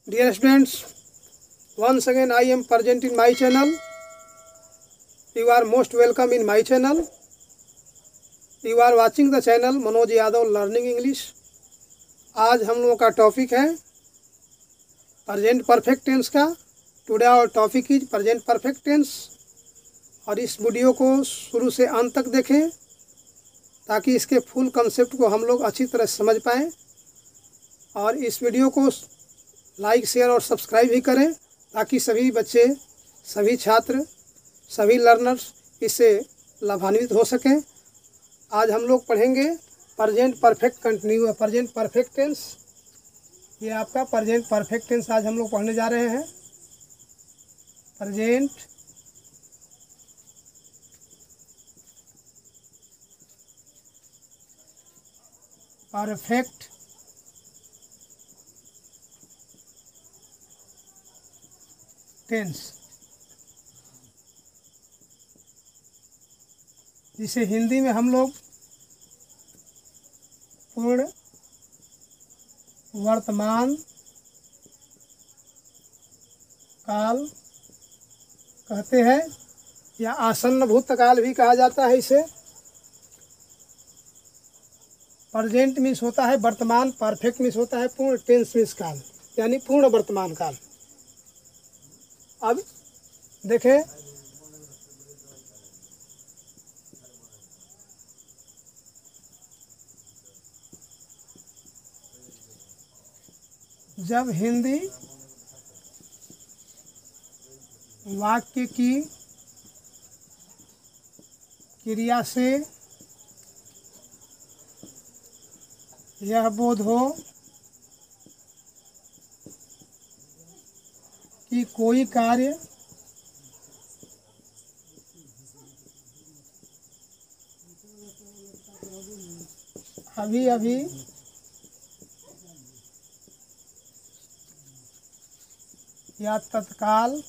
Dear students, once again I am present in my channel. You are most welcome in my channel. You are watching the channel Manoj Yadav learning English. आज हम लोगों का topic है present perfect tense का। Today our topic is present perfect tense. और इस video को शुरू से अंत तक देखें ताकि इसके फुल कंसेप्ट को हम लोग अच्छी तरह समझ पाएँ। और इस वीडियो को लाइक, शेयर और सब्सक्राइब भी करें ताकि सभी बच्चे, सभी छात्र, सभी लर्नर्स इससे लाभान्वित हो सकें। आज हम लोग पढ़ेंगे present perfect continue, present perfect tense. ये आपका प्रेजेंट परफेक्ट टेंस आज हम लोग पढ़ने जा रहे हैं। प्रेजेंट परफेक्ट टेंस, जिसे हिंदी में हम लोग पूर्ण वर्तमान काल कहते हैं या आसन्न भूतकाल भी कहा जाता है इसे। प्रेजेंट मीन्स होता है वर्तमान, परफेक्ट मीन्स होता है पूर्ण, टेंस मीन्स काल यानी पूर्ण वर्तमान काल। अब देखें, जब हिंदी वाक्य की क्रिया से यह बोध हो कि कोई कार्य अभी अभी या तत्काल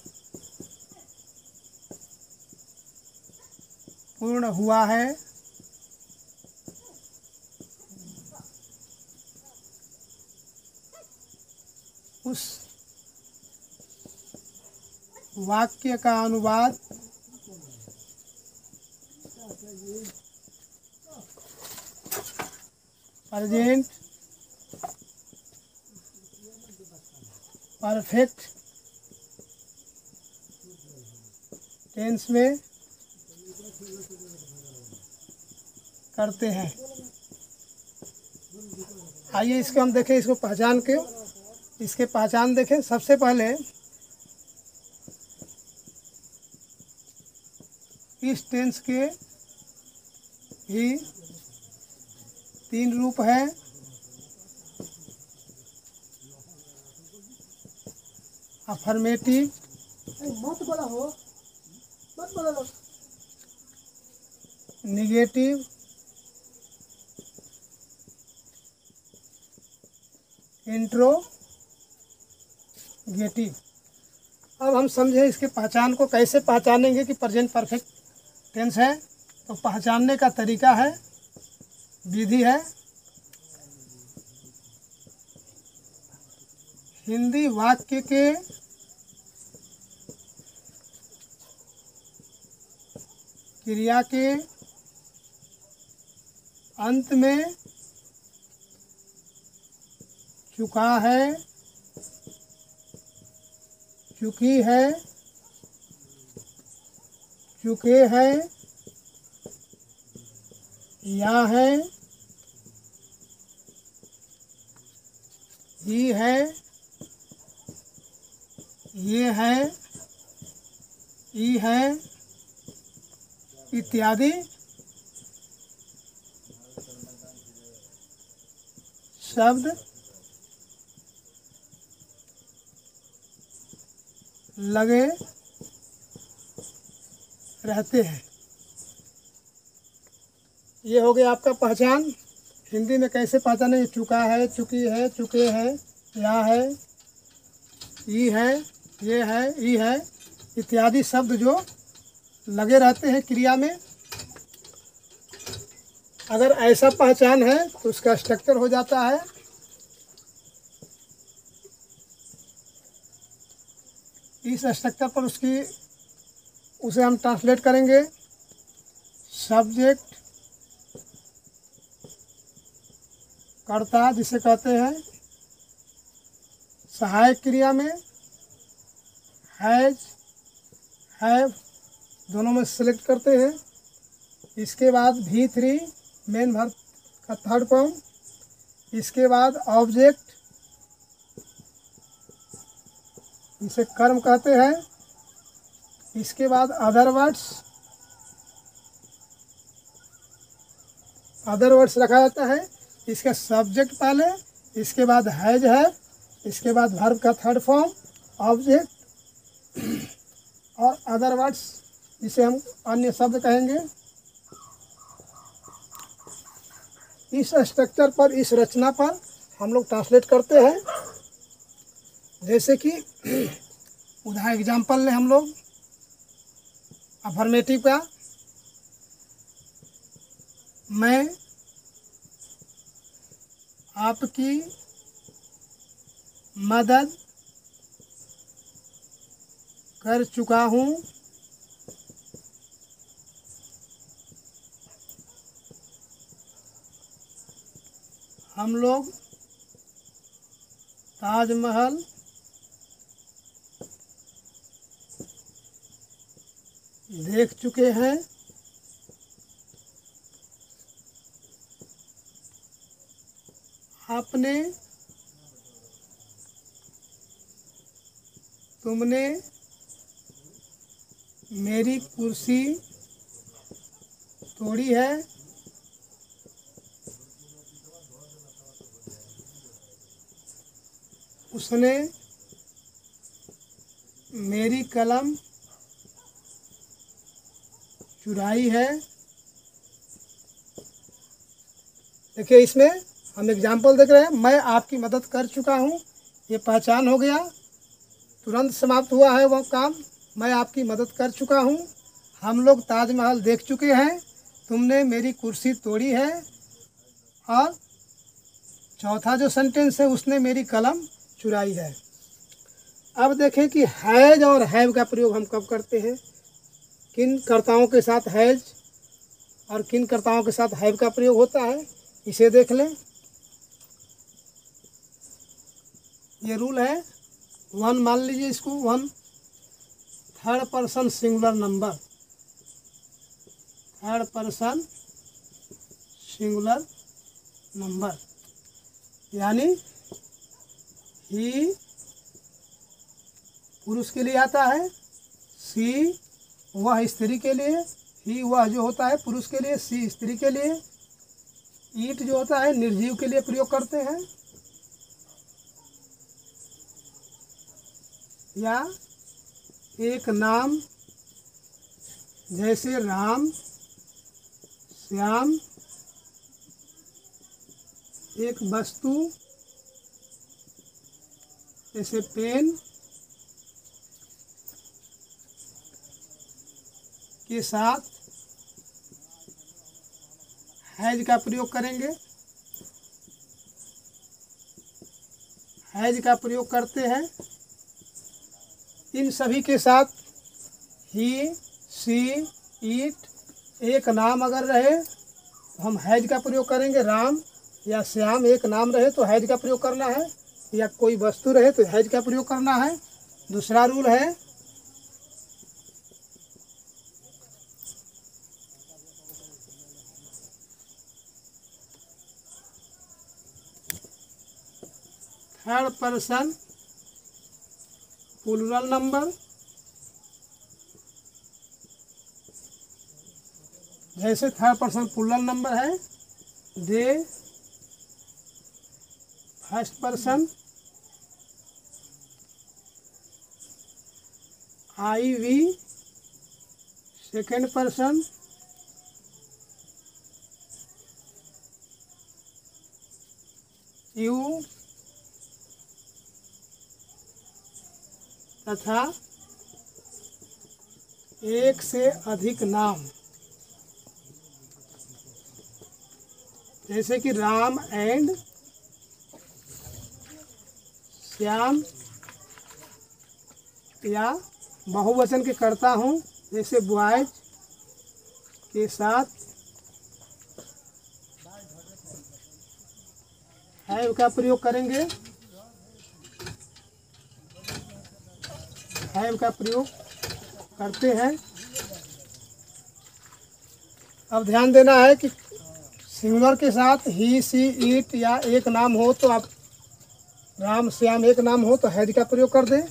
पूर्ण हुआ है, उस वाक्य का अनुवाद प्रेजेंट परफेक्ट टेंस में करते हैं। आइए इसको हम देखें, इसको पहचान के इसके पहचान देखें। सबसे पहले इस टेंस के भी तीन रूप हैं। अफर्मेटिव, मत बोला हो, मत बोला लो, निगेटिव, इंट्रोगेटिव। अब हम समझें इसके पहचान को, कैसे पहचानेंगे कि प्रेजेंट परफेक्ट टेंस है। तो पहचानने का तरीका है, विधि है, हिंदी वाक्य के क्रिया के अंत में चुका है, चुकी है, चुके हैं, या है, ही है, ये है, ई है इत्यादि शब्द लगे रहते हैं। ये हो गया आपका पहचान। हिंदी में कैसे पहचाने? चुका है, चुकी है, चुके हैं, या है, ई है, ये है, ई है इत्यादि शब्द जो लगे रहते हैं क्रिया में। अगर ऐसा पहचान है तो उसका स्ट्रक्चर हो जाता है इस स्ट्रक्चर पर उसे हम ट्रांसलेट करेंगे। सब्जेक्ट कर्ता जिसे कहते हैं, सहायक क्रिया में हैज, हैव दोनों में सेलेक्ट करते हैं। इसके बाद V3 मेन वर्ब का थर्ड फॉर्म। इसके बाद ऑब्जेक्ट, इसे कर्म कहते हैं। इसके बाद अदर वर्ड्स रखा जाता है। इसका सब्जेक्ट पहले, इसके बाद हैज है, इसके बाद वर्ब का थर्ड फॉर्म, ऑब्जेक्ट और अदर वर्ड्स जिसे हम अन्य शब्द कहेंगे। इस स्ट्रक्चर पर, इस रचना पर हम लोग ट्रांसलेट करते हैं। जैसे कि उदाहरण एग्जाम्पल लें हम लोग अफर्मेटिव का, मैं आपकी मदद कर चुका हूँ। हम लोग ताजमहल देख चुके हैं। तुमने मेरी कुर्सी तोड़ी है। उसने मेरी कलम चुराई है। देखिए, इसमें हम एग्जाम्पल देख रहे हैं। मैं आपकी मदद कर चुका हूँ, ये पहचान हो गया, तुरंत समाप्त हुआ है वह काम। मैं आपकी मदद कर चुका हूँ। हम लोग ताजमहल देख चुके हैं। तुमने मेरी कुर्सी तोड़ी है। और चौथा जो सेंटेंस है, उसने मेरी कलम चुराई है। अब देखें कि हैज और हैव का प्रयोग हम कब करते हैं, किन कर्ताओं के साथ हैज और किन कर्ताओं के साथ हैव का प्रयोग होता है, इसे देख लें। ये रूल है। वन मान लीजिए इसको, one third person singular number, third person singular number, यानी ही पुरुष के लिए आता है, सी वह स्त्री के लिए, ही वह जो होता है पुरुष के लिए, सी स्त्री के लिए, ईट जो होता है निर्जीव के लिए प्रयोग करते हैं, या एक नाम जैसे राम, श्याम, एक वस्तु जैसे पेन के साथ हैज का प्रयोग करेंगे। हैज का प्रयोग करते हैं। इन सभी के साथ ही, सी, ईट एक नाम अगर रहे तो हम हैज का प्रयोग करेंगे। राम या श्याम एक नाम रहे तो हैज का प्रयोग करना है, या कोई वस्तु रहे तो हैज का प्रयोग करना है। दूसरा रूल है, थर्ड पर्सन प्लूरल नंबर, जैसे थर्ड पर्सन प्लूरल नंबर है, the first person, I we second person, you तथा एक से अधिक नाम, जैसे कि राम एंड श्याम, या बहुवचन के करता हूँ, जैसे बॉयज के साथ हैव का प्रयोग करेंगे, हैव का प्रयोग करते हैं। अब ध्यान देना है कि सिंगुलर के साथ ही, सी, इट या एक नाम हो तो आप राम श्याम एक नाम हो तो हैज का प्रयोग कर दें,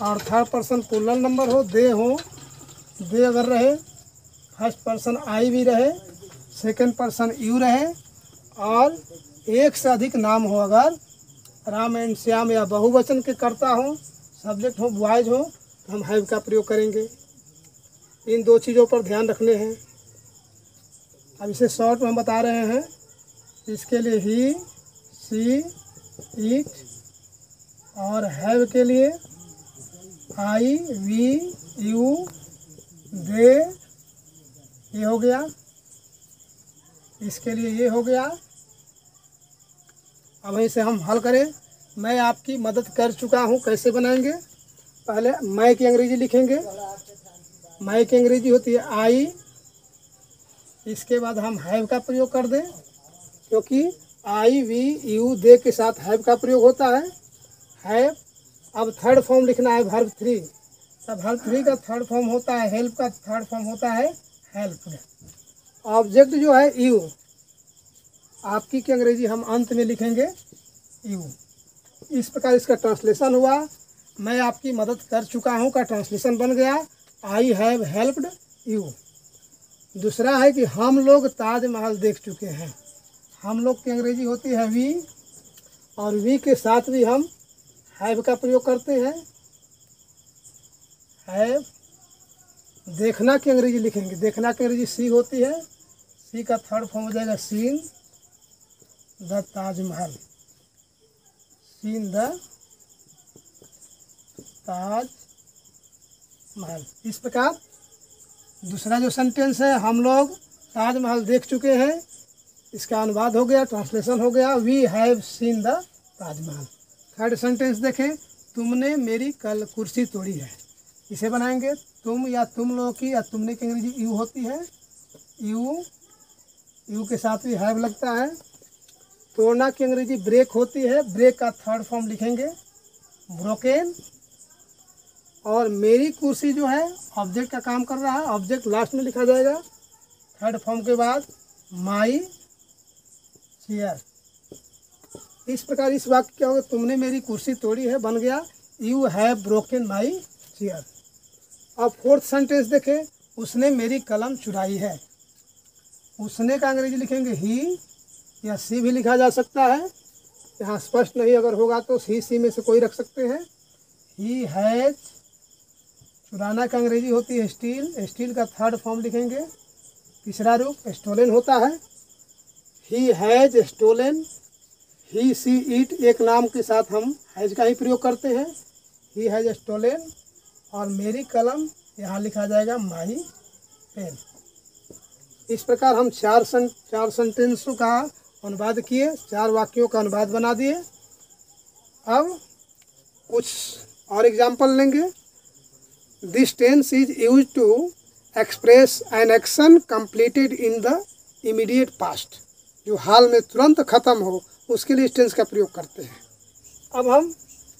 और थर्ड पर्सन प्लूरल नंबर हो, दे अगर रहे, फर्स्ट पर्सन आई भी रहे, सेकंड पर्सन यू रहे, और एक से अधिक नाम हो, अगर राम एंड श्याम या बहुवचन के करता हो, सब्जेक्ट हो बॉयज हो, तो हम हैव का प्रयोग करेंगे। इन दो चीज़ों पर ध्यान रखने हैं। अब इसे शॉर्ट में हम बता रहे हैं। इसके लिए ही, सी, इट, और हैव के लिए आई, वी, यू, दे, ये हो गया। इसके लिए ये हो गया। अब इसे हम हल करें। मैं आपकी मदद कर चुका हूँ। कैसे बनाएंगे? पहले मैं की अंग्रेजी लिखेंगे। मैं की अंग्रेजी होती है आई। इसके बाद हम हैव का प्रयोग कर दें, क्योंकि आई, वी, यू, दे के साथ हैव का प्रयोग होता है। हैव। अब थर्ड फॉर्म लिखना है वर्ब 3। तब वर्ब 3 का थर्ड फॉर्म होता है हेल्प, का थर्ड फॉर्म होता है हेल्प। ऑब्जेक्ट जो है यू, आपकी की अंग्रेजी हम अंत में लिखेंगे यू। इस प्रकार इसका ट्रांसलेशन हुआ। मैं आपकी मदद कर चुका हूँ का ट्रांसलेशन बन गया आई हैव हेल्प्ड यू। दूसरा है कि हम लोग ताजमहल देख चुके हैं। हम लोग की अंग्रेजी होती है वी, और वी के साथ भी हम हैव का प्रयोग करते हैं। हैव। देखना की अंग्रेजी लिखेंगे। देखना की अंग्रेजी सी होती है। सी का थर्ड फॉर्म हो जाएगा scene the Taj Mahal. Scene the Taj Mahal. इस प्रकार दूसरा जो सेंटेंस है, हम लोग ताजमहल देख चुके हैं, इसका अनुवाद हो गया, ट्रांसलेशन हो गया we have seen the Taj Mahal. Third sentence देखें, तुमने मेरी कल कुर्सी तोड़ी है। इसे बनाएंगे तुम या तुम लोगों की या तुमने की अंग्रेजी यू होती है। यू के साथ भी हैव लगता है। तोड़ना की अंग्रेजी ब्रेक होती है। ब्रेक का थर्ड फॉर्म लिखेंगे ब्रोकन। और मेरी कुर्सी जो है ऑब्जेक्ट का काम कर रहा है, ऑब्जेक्ट लास्ट में लिखा जाएगा थर्ड फॉर्म के बाद माई चेयर। इस प्रकार इस वाक्य क्या होगा, तुमने मेरी कुर्सी तोड़ी है, बन गया you have broken my chair. अब फोर्थ सेंटेंस देखें, उसने मेरी कलम चुराई है। उसने का अंग्रेजी लिखेंगे ही, या सी भी लिखा जा सकता है। यहाँ स्पष्ट नहीं अगर होगा तो ही, सी में से कोई रख सकते हैं। He has. चुराना का अंग्रेजी होती है स्टील। स्टील का थर्ड फॉर्म लिखेंगे तीसरा रूप स्टोलन होता है। He has stolen. He, she, it एक नाम के साथ हम हैज का ही प्रयोग करते हैं। He has stolen. और मेरी कलम यहाँ लिखा जाएगा माई पेन। इस प्रकार हम चार सेंटेंसों का अनुवाद किए, 4 वाक्यों का अनुवाद बना दिए। अब कुछ और एग्जाम्पल लेंगे। This tense is use to express an action completed in the immediate past. जो हाल में तुरंत खत्म हो, उसके लिए इस टेंस का प्रयोग करते हैं। अब हम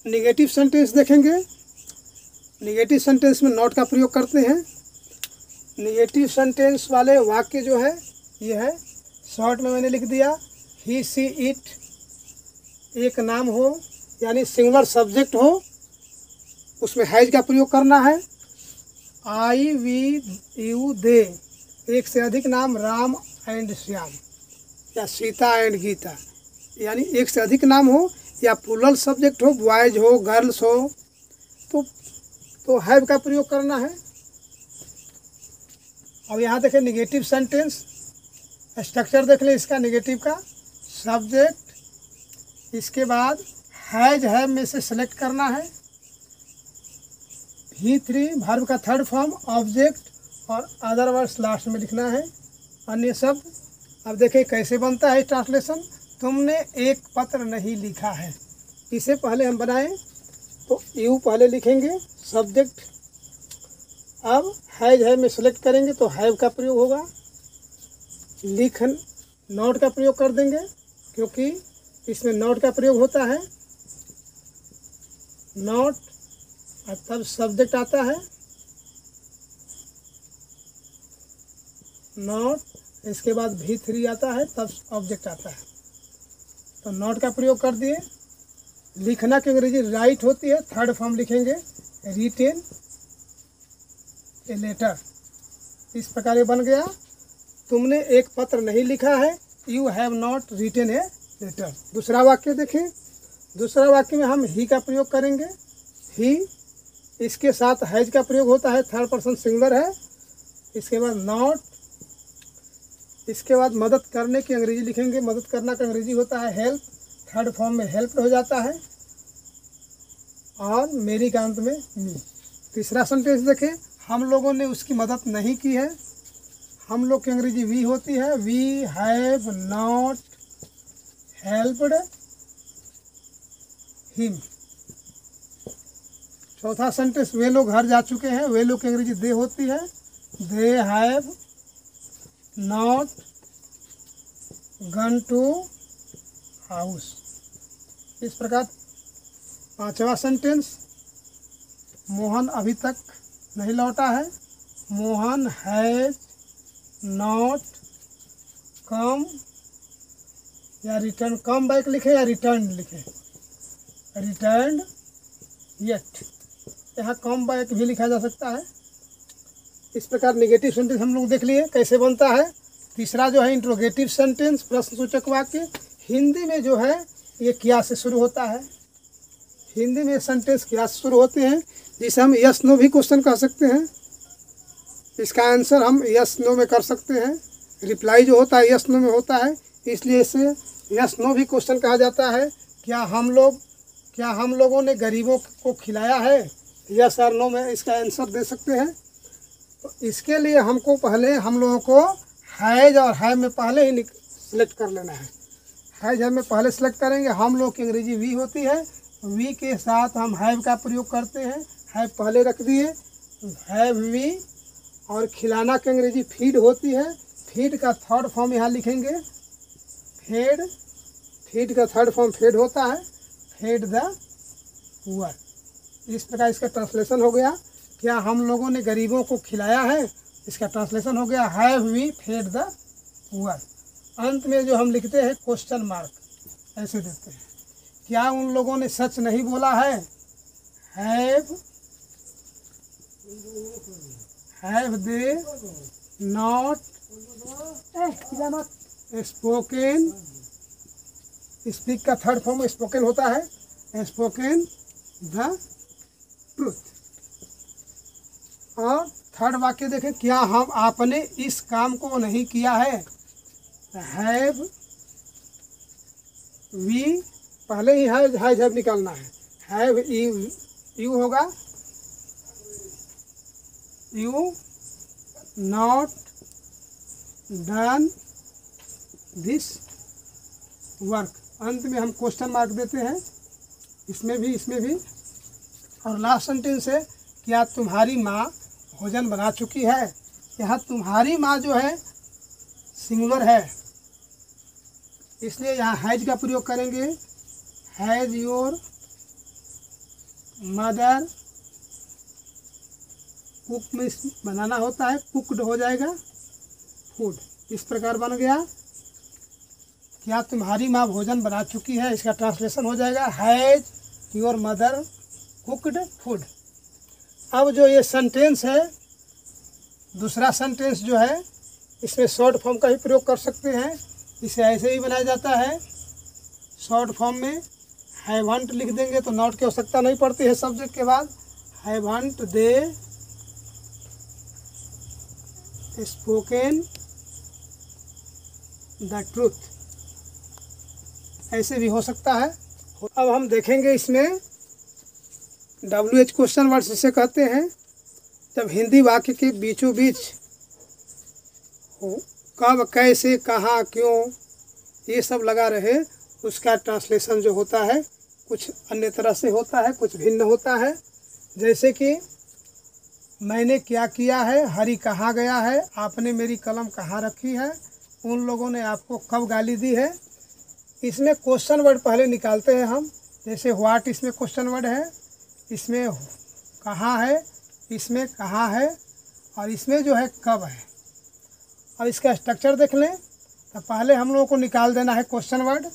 निगेटिव सेंटेंस देखेंगे। निगेटिव सेंटेंस में नॉट का प्रयोग करते हैं। निगेटिव सेंटेंस वाले वाक्य जो है ये है, शॉर्ट में मैंने लिख दिया ही, सी, इट एक नाम हो, यानी सिंगुलर सब्जेक्ट हो, उसमें हैज का प्रयोग करना है। आई, वी, यू, दे एक से अधिक नाम, राम एंड श्याम या सीता एंड गीता, यानी एक से अधिक नाम हो, या प्लूरल सब्जेक्ट हो, बॉयज हो, गर्ल्स हो, तो हैव का प्रयोग करना है। अब यहाँ देखें निगेटिव सेंटेंस स्ट्रक्चर देख लें इसका। निगेटिव का सब्जेक्ट, इसके बाद हैज हैव में से सेलेक्ट करना है। ही 3 वर्ब का थर्ड फॉर्म ऑब्जेक्ट, और अदर वर्ड्स लास्ट में लिखना है, अन्य शब्द। अब देखें कैसे बनता है ट्रांसलेशन। तुमने एक पत्र नहीं लिखा है। इसे पहले हम बनाएं तो यू पहले लिखेंगे सब्जेक्ट। अब हैज है में सेलेक्ट करेंगे तो हैव का प्रयोग होगा। लिख नॉट का प्रयोग कर देंगे क्योंकि इसमें नॉट का प्रयोग होता है। नॉट और तब सब्जेक्ट आता है नॉट, इसके बाद V3 आता है तब ऑब्जेक्ट आता है। तो नॉट का प्रयोग कर दिए। लिखना की अंग्रेजी राइट होती है, थर्ड फॉर्म लिखेंगे रिटेन ए लेटर। इस प्रकार ये बन गया, तुमने एक पत्र नहीं लिखा है, you have not written a letter. दूसरा वाक्य देखें। दूसरा वाक्य में हम ही का प्रयोग करेंगे। ही, इसके साथ हैज का प्रयोग होता है, थर्ड पर्सन सिंगुलर है। इसके बाद नॉट, इसके बाद मदद करने की अंग्रेजी लिखेंगे। मदद करना का अंग्रेजी होता है हेल्प, थर्ड फॉर्म में हेल्प हो जाता है। और मेरी का अंत में मी। तीसरा सेंटेंस देखें, हम लोगों ने उसकी मदद नहीं की है। हम लोग की अंग्रेजी वी होती है, we have not helped him. चौथा सेंटेंस, वे लोग घर जा चुके हैं। वे लोग की अंग्रेजी दे होती है, they have not gone to house. इस प्रकार पांचवा सेंटेंस, मोहन अभी तक नहीं लौटा है। मोहन हैज नॉट कम या रिटर्न, कम बैक लिखे या रिटर्न लिखे, रिटर्न येट। यहाँ कम बैक भी लिखा जा सकता है। इस प्रकार नेगेटिव सेंटेंस हम लोग देख लिए कैसे बनता है। तीसरा जो है इंट्रोगेटिव सेंटेंस, प्रश्नसूचक वाक्य। हिंदी में जो है ये क्या से शुरू होता है। हिंदी में सेंटेंस क्या से शुरू होते हैं, जिसे हम यस नो भी क्वेश्चन कह सकते हैं। इसका आंसर हम यस नो में कर सकते हैं। रिप्लाई जो होता है यस नो में होता है, इसलिए इसे यस नो भी क्वेश्चन कहा जाता है। क्या हम लोगों ने गरीबों को खिलाया है, यस और नो में इसका आंसर दे सकते हैं। तो इसके लिए हमको पहले हम लोगों को हैज और हैव में पहले ही सिलेक्ट कर लेना है। हैज हैव में पहले सेलेक्ट करेंगे। हम लोग की अंग्रेजी वी होती है, वी के साथ हम हैव का प्रयोग करते हैं। हैव पहले रख दिए, हैव वी। और खिलाना की अंग्रेजी फीड होती है। फीड का थर्ड फॉर्म यहाँ लिखेंगे फेड। फीड का थर्ड फॉर्म फेड होता है, फेड द पुअर। इस प्रकार इसका ट्रांसलेशन हो गया, क्या हम लोगों ने गरीबों को खिलाया है। इसका ट्रांसलेशन हो गया, have we fed the poor. अंत में जो हम लिखते हैं क्वेश्चन मार्क ऐसे देते हैं, क्या उन लोगों ने सच नहीं बोला है। Have they not spoken. Speak का थर्ड फॉर्म स्पोकन होता है, स्पोकन द ट्रूथ। और थर्ड वाक्य देखें, क्या हम आपने इस काम को नहीं किया है। हैव वी, पहले ही हैव निकालना है। हैव यू होगा, you not done this work. अंत में हम क्वेश्चन मार्क देते हैं, इसमें भी। और लास्ट सेंटेंस है, क्या तुम्हारी माँ भोजन बना चुकी है। यहाँ तुम्हारी माँ जो है सिंगुलर है, इसलिए यहाँ हैज का प्रयोग करेंगे। हैज योर मदर कुक में बनाना होता है, कुकड हो जाएगा फूड। इस प्रकार बन गया, क्या तुम्हारी माँ भोजन बना चुकी है। इसका ट्रांसलेशन हो जाएगा, has your mother cooked food. अब जो ये सेंटेंस है, दूसरा सेंटेंस जो है, इसमें शॉर्ट फॉर्म का भी प्रयोग कर सकते हैं। इसे ऐसे ही बनाया जाता है। शॉर्ट फॉर्म में हैवंट लिख देंगे तो नॉट की आवश्यकता नहीं पड़ती है सब्जेक्ट के बाद। Haven't they spoken the truth, ऐसे भी हो सकता है। अब हम देखेंगे इसमें WH क्वेश्चन वर्ड जिसे कहते हैं, जब हिंदी वाक्य के बीचों बीच हो, कब, कैसे, कहाँ, क्यों, ये सब लगा रहे, उसका ट्रांसलेशन जो होता है कुछ अन्य तरह से होता है, कुछ भिन्न होता है। जैसे कि मैंने क्या किया है, हरी कहाँ गया है, आपने मेरी कलम कहाँ रखी है, उन लोगों ने आपको कब गाली दी है। इसमें क्वेश्चन वर्ड पहले निकालते हैं हम। जैसे व्हाट इसमें क्वेश्चन वर्ड है, इसमें कहाँ है, इसमें कहाँ है, और इसमें जो है कब है। और इसका स्ट्रक्चर देख लें तो पहले हम लोगों को निकाल देना है question word.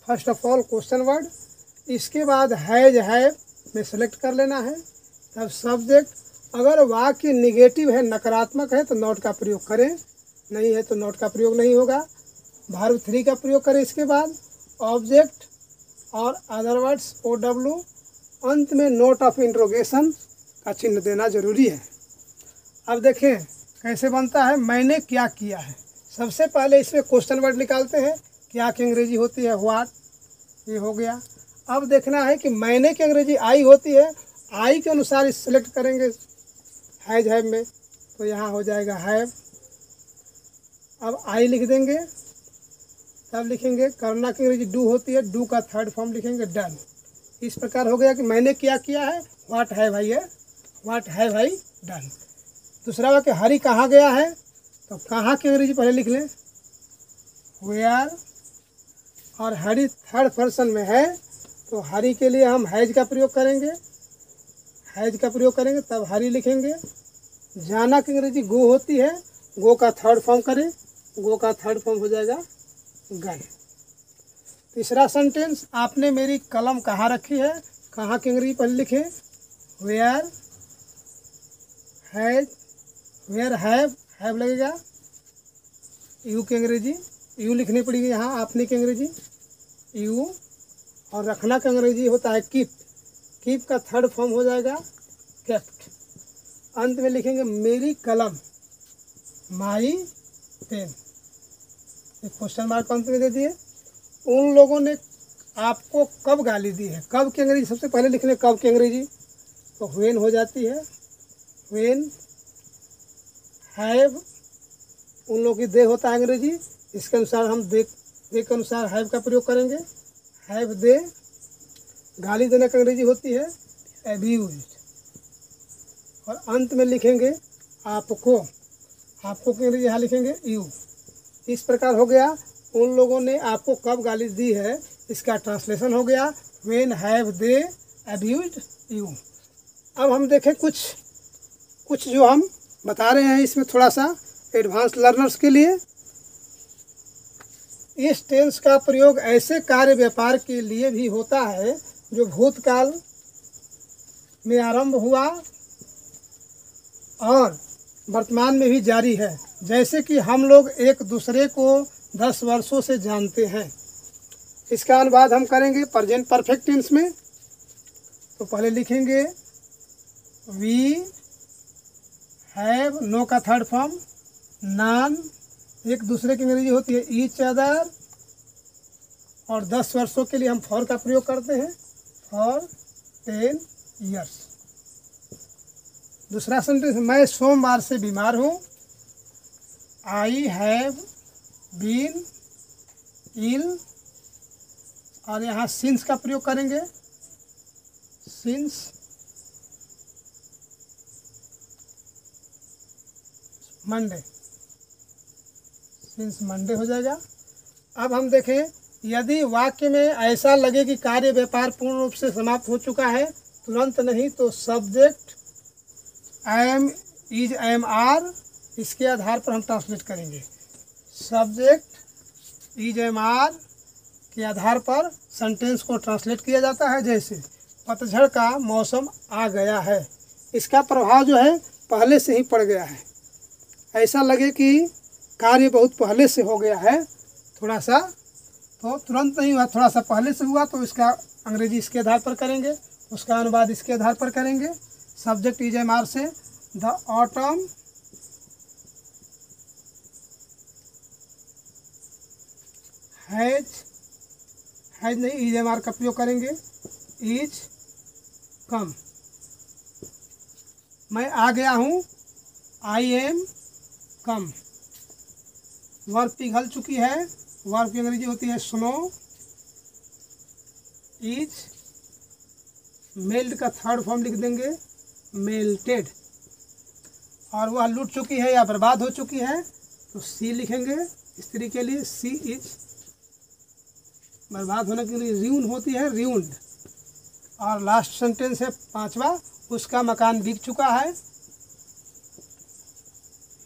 First of all question word, इसके बाद हैज हैव में सेलेक्ट कर लेना है। तब सब्जेक्ट, अगर वाक्य निगेटिव है, नकारात्मक है तो नॉट का प्रयोग करें, नहीं है तो नॉट का प्रयोग नहीं होगा। वर्ब 3 का प्रयोग करें। इसके बाद ऑब्जेक्ट और अदर वर्ड्स OW, अंत में नोट ऑफ इंट्रोगेशन का चिन्ह देना जरूरी है। अब देखें कैसे बनता है। मैंने क्या किया है, सबसे पहले इसमें क्वेश्चन वर्ड निकालते हैं। क्या की अंग्रेजी होती है व्हाट, ये हो गया। अब देखना है कि मैंने की अंग्रेजी आई होती है, आई के अनुसार इस सेलेक्ट करेंगे हैज हैव में, तो यहाँ हो जाएगा हैव। अब आई लिख देंगे, तब लिखेंगे करना की अंग्रेजी डू होती है, डू का थर्ड फॉर्म लिखेंगे डन। इस प्रकार हो गया कि मैंने क्या किया है, व्हाट हैव आई है, व्हाट हैव आई डन। दूसरा वाक्य हरी कहाँ गया है, तो कहाँ की अंग्रेजी पहले लिख लें वेयर, और हरी थर्ड पर्सन में है तो हरी के लिए हम हैज का प्रयोग करेंगे, हैज का प्रयोग करेंगे तब हरी लिखेंगे। जाना की अंग्रेजी गो होती है, गो का थर्ड फॉर्म करें, गो का थर्ड फॉर्म हो जाएगा गन। तीसरा सेंटेंस, आपने मेरी कलम कहाँ रखी है, कहाँ की अंग्रेजी पहले लिखें वेयर हैज, वेयर हैव लगेगा, यू की अंग्रेजी यू लिखनी पड़ेगी यहाँ, आपने की अंग्रेजी यू, और रखना का अंग्रेजी होता है कीप, कीप का थर्ड फॉर्म हो जाएगा केप्ट। अंत में लिखेंगे मेरी कलम, माई पेन, एक क्वेश्चन मार्क अंत में दे दिए। उन लोगों ने आपको कब गाली दी है, कब की अंग्रेजी सबसे पहले लिखने, कब की अंग्रेजी तो व्हेन हो जाती है, व्हेन। हैव उन लोगों की दे होता है अंग्रेजी, इसके अनुसार हम दे के अनुसार हैव का प्रयोग करेंगे, हैव दे। गाली देने की अंग्रेजी होती है एब्यूज्ड, और अंत में लिखेंगे आपको, आपको की अंग्रेजी यहाँ लिखेंगे यू। इस प्रकार हो गया उन लोगों ने आपको कब गाली दी है, इसका ट्रांसलेशन हो गया व्हेन हैव दे एब्यूज्ड यू। अब हम देखें कुछ जो हम बता रहे हैं इसमें थोड़ा सा एडवांस लर्नर्स के लिए। इस टेंस का प्रयोग ऐसे कार्य व्यापार के लिए भी होता है जो भूतकाल में आरंभ हुआ और वर्तमान में भी जारी है। जैसे कि हम लोग एक दूसरे को 10 वर्षों से जानते हैं। इसका अनुवाद हम करेंगे प्रेजेंट परफेक्ट टेंस में। तो पहले लिखेंगे वी हैव, नो का थर्ड फॉर्म, नॉन, एक दूसरे की अंग्रेजी होती है ईच अदर, और 10 वर्षों के लिए हम फॉर का प्रयोग करते हैं, फॉर 10 ईयर्स। दूसरा सेंटेंस, मैं सोमवार से बीमार हूँ, आई हैव बीन इल, और यहाँ सिंस का प्रयोग करेंगे, सिंस मंडे, सिंस मंडे हो जाएगा। अब हम देखें, यदि वाक्य में ऐसा लगे कि कार्य व्यापार पूर्ण रूप से समाप्त हो चुका है, तुरंत नहीं, तो subject am, is, am, are, इसके आधार पर हम ट्रांसलेट करेंगे। सब्जेक्ट इज, एम, आर के आधार पर सेंटेंस को ट्रांसलेट किया जाता है। जैसे पतझड़ का मौसम आ गया है, इसका प्रभाव जो है पहले से ही पड़ गया है। ऐसा लगे कि कार्य बहुत पहले से हो गया है थोड़ा सा, तो तुरंत नहीं हुआ, थोड़ा सा पहले से हुआ, तो इसका अंग्रेजी इसके आधार पर करेंगे, उसका अनुवाद इसके आधार पर करेंगे। सब्जेक्ट इज, एम, आर से द ऑटम हैज नहीं, इज, एम, आर का प्रयोग करेंगे, इज कम। मैं आ गया हूँ, आई एम कम। वर्ब पिघल चुकी है, वर्ब की अंग्रेजी होती है स्नो, इज मेल्ड का थर्ड फॉर्म लिख देंगे मेल्टेड। और वह लूट चुकी है या बर्बाद हो चुकी है तो सी लिखेंगे स्त्री के लिए, सी इज। बर्बाद होने के लिए र्यून होती है, र्यून्ड। और लास्ट सेंटेंस है 5वां, उसका मकान बिक चुका है,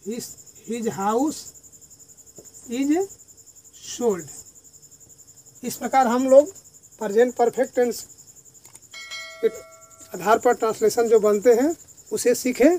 हिज हाउस इज सोल्ड। इस प्रकार हम लोग प्रेजेंट परफेक्ट टेंस के आधार पर ट्रांसलेशन जो बनते हैं उसे सीखें।